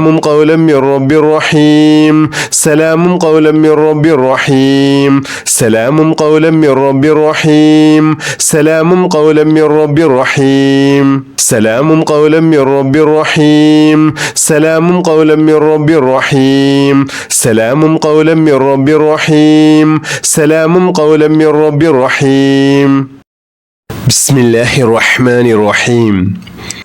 سلام قولا من رب رحيم سلام قولا من رب رحيم سلام قولا من رب رحيم سلام قولا من رب رحيم سلام قولا من رب رحيم سلام قولا من رب رحيم سلام قولا من رب رحيم سلام قولا من رب رحيم بسم الله الرحمن الرحيم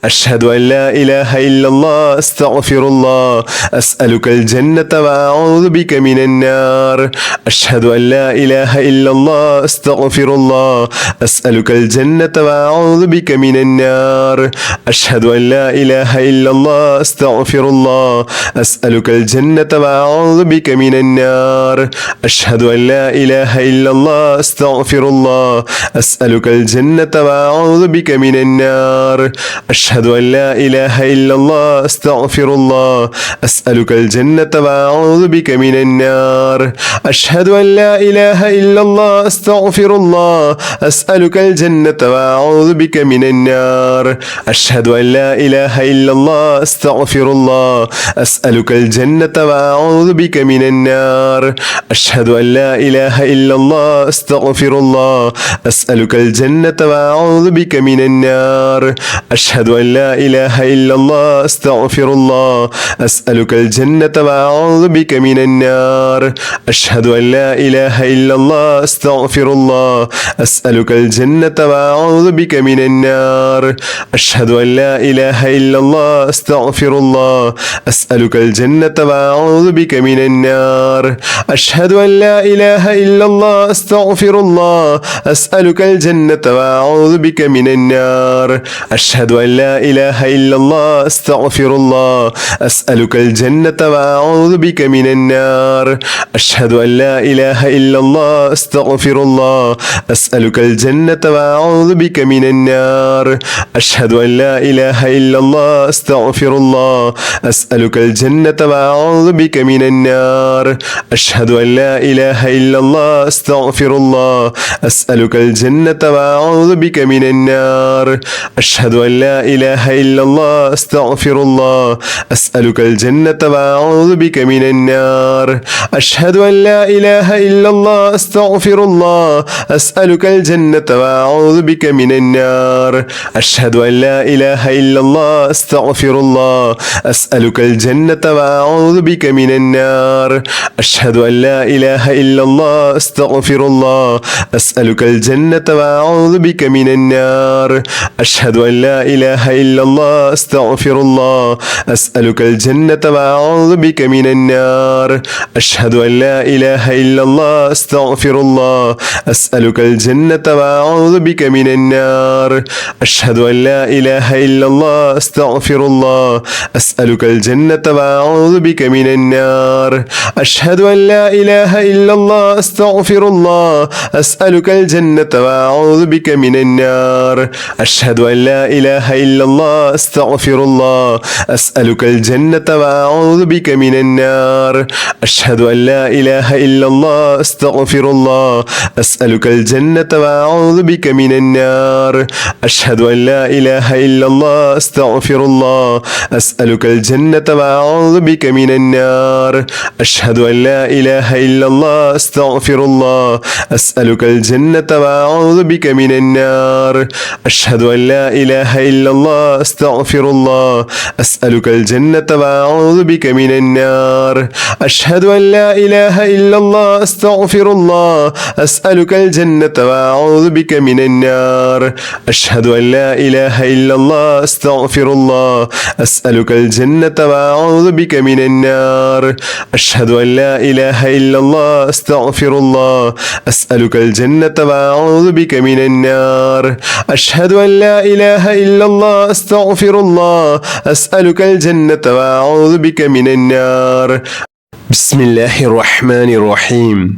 أشهد أن لا إله إلا الله أستغفر الله أسألك الجنة وأعوذ بك من النار أشهد أن لا إله إلا الله أستغفر الله أسألك الجنة وأعوذ بك من النار أشهد أن لا إله إلا الله أستغفر الله أسألك الجنة وأعوذ بك من النار أشهد أن لا إله إلا الله أستغفر الله أسألك الجنة وأعوذ بك من النار أشهد أن لا إله إلا الله أستغفر الله أسألك الجنة وأعوذ بك من النار أشهد أن لا إله إلا الله أستغفر الله أسألك الجنة وأعوذ بك من النار أشهد أن لا إله إلا الله أستغفر الله أسألك الجنة وأعوذ بك من النار أشهد أن لا إله إلا الله أستغفر الله أسألك الجنة وأعوذ بك من النار أشهد أن لا إله إلا الله أستغفر الله أسألك الجنة وأعوذ بك من النار أشهد أن لا إله إلا الله أستغفر الله أسألك الجنة وأعوذ بك من النار أشهد أن لا إله إلا الله أستغفر الله أسألك الجنة وأعوذ بك من النار أشهد أن لا إله إلا الله أستغفر الله أسألك الجنة وأعوذ بك من النار أشهد أن لا إله إلا الله أستغفر الله أسألك الجنة وأعوذ بك من النار أشهد أن لا إله إلا الله أستغفر الله أسألك الجنة وأعوذ بك من النار أشهد أن لا إله إلا الله أستغفر الله أسألك الجنة وأعوذ بك من النار أشهد أن لا إله إلا الله أستغفر الله أسألك الجنة وأعوذ بك من النار أشهد أن لا إله إلا الله أستغفر الله أسألك الجنة وأعوذ بك من النار أشهد أن لا إله إلا الله أستغفر الله أسألك الجنة وأعوذ بك من النار أشهد أن لا إله إلا الله أستغفر الله أسألك الجنة وأعوذ بك من النار أشهد أن لا إله إلا الله أستغفر الله أسألك الجنة وأعوذ بك من النار أشهد أن لا إله إلا الله أستغفر الله أسألك الجنة وأعوذ بك من النار أشهد أن لا إله إلا الله أستغفر الله أسألك الجنة وأعوذ بك من النار أشهد أن لا إله إلا الله أستغفر الله أسألك الجنة وأعوذ بك من النار أشهد أن لا إله إلا الله أستغفر الله أسألك الجنة وأعوذ بك من النار أشهد أن لا إله إلا الله أستغفر الله أسألك الجنة وأعوذ بك من النار أشهد أن لا إله إلا الله أستغفر الله أسألك الجنة وأعوذ بك من النار أشهد أن لا إله إلا الله أستغفر الله أسألك الجنة وأعوذ بك من النار أشهد أن لا إله إلا الله أستغفر الله أسألك الجنة وأعوذ بك من النار أشهد أن لا إله إلا الله أستغفر الله أسألك الجنة وأعوذ بك من النار أشهد أن لا إله إلا الله أستغفر الله أسألك الجنة وأعوذ بك من النار أشهد أن لا إله إلا الله أستغفر الله أسألك الجنة وأعوذ بك من النار أشهد أن لا إله إلا الله أستغفر الله أسألك الجنة وأعوذ بك من النار أشهد أن لا إله إلا الله أستغفر الله أسألك الجنة وأعوذ بك من النار بسم الله الرحمن الرحيم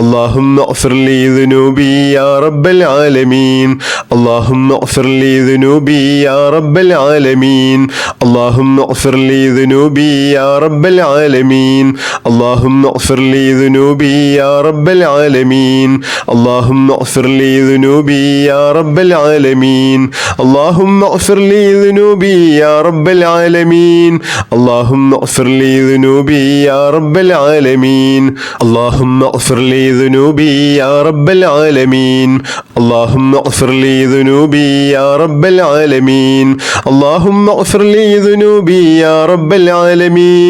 اللهم اغفر لي ذنوبي يا رب العالمين اللهم اغفر لي ذنوبي يا رب العالمين اللهم اغفر لي ذنوبي يا رب العالمين اللهم اغفر لي ذنوبي يا رب العالمين اللهم اغفر لي ذنوبي يا رب العالمين اللهم اغفر لي ذنوبي يا رب العالمين اللهم اغفر لي ذنوبي يا رب العالمين اللهم اغفر لي ذنوبي يا رب العالمين اللهم اغفر لي ذنوبي يا رب العالمين اللهم اغفر لي ذنوبي يا رب العالمين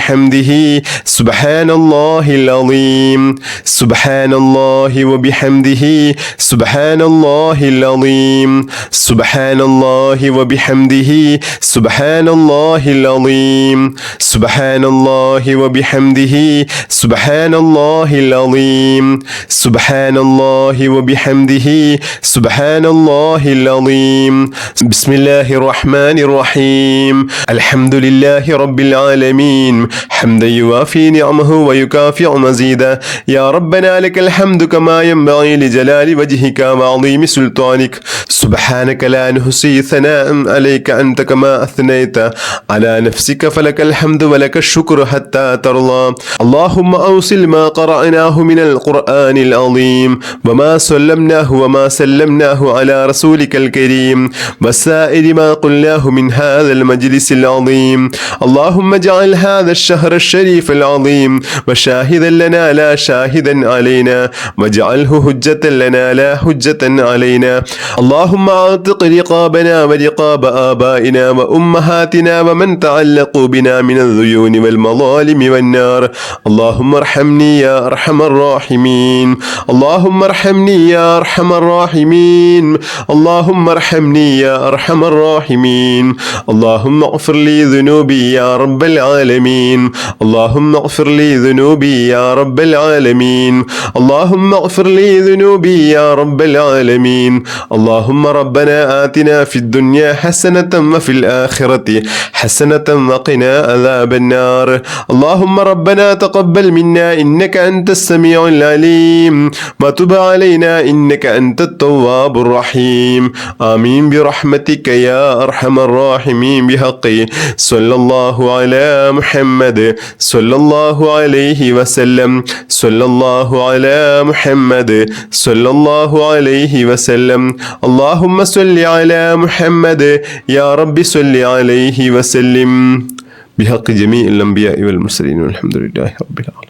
وبحمده سبحان الله العظيم سبحان الله وبحمده سبحان الله العظيم سبحان الله وبحمده سبحان الله العظيم سبحان الله وبحمده سبحان الله العظيم سبحان الله وبحمده سبحان الله العظيم بسم الله الرحمن الرحيم الحمد لله رب العالمين حمدا يوافي نعمه ويكافئ مزيدا يا ربنا لك الحمد كما ينبغي لجلال وجهك وعظيم سلطانك سبحانك لا نحصي ثناء عليك أنت كما أثنيت على نفسك فلك الحمد ولك الشكر حتى ترضى اللهم أوصل ما قرأناه من القرآن العظيم وما سلمناه على رسولك الكريم وسائر ما قلناه من هذا المجلس العظيم اللهم اجعل هذا الشهر الشريف العظيم وشاهدا لنا لا شاهدا علينا واجعله حجة لنا لا حجة علينا اللهم اعتق رقابنا ورقاب آبائنا وأمهاتنا ومن تعلقوا بنا من الذيون والمظالم والنار اللهم ارحمني يا أرحم الراحمين اللهم ارحمني يا أرحم الراحمين اللهم ارحمني يا أرحم الراحمين اللهم اغفر لي ذنوبي يا رب العالمين اللهم اغفر لي ذنوبي يا رب العالمين اللهم اغفر لي ذنوبي يا رب العالمين اللهم ربنا آتنا في الدنيا حسنة وفي الآخرة حسنة وقنا عذاب النار اللهم ربنا تقبل منا إنك أنت السميع العليم وتب علينا إنك أنت التواب الرحيم آمين برحمتك يا أرحم الراحمين بحق صلى الله على محمد صلى الله عليه وسلم صلى الله على محمد صلى الله عليه وسلم اللهم صل على محمد يا رب صل عليه وسلم بحق جميع الأنبياء والمرسلين والحمد لله رب العالمين.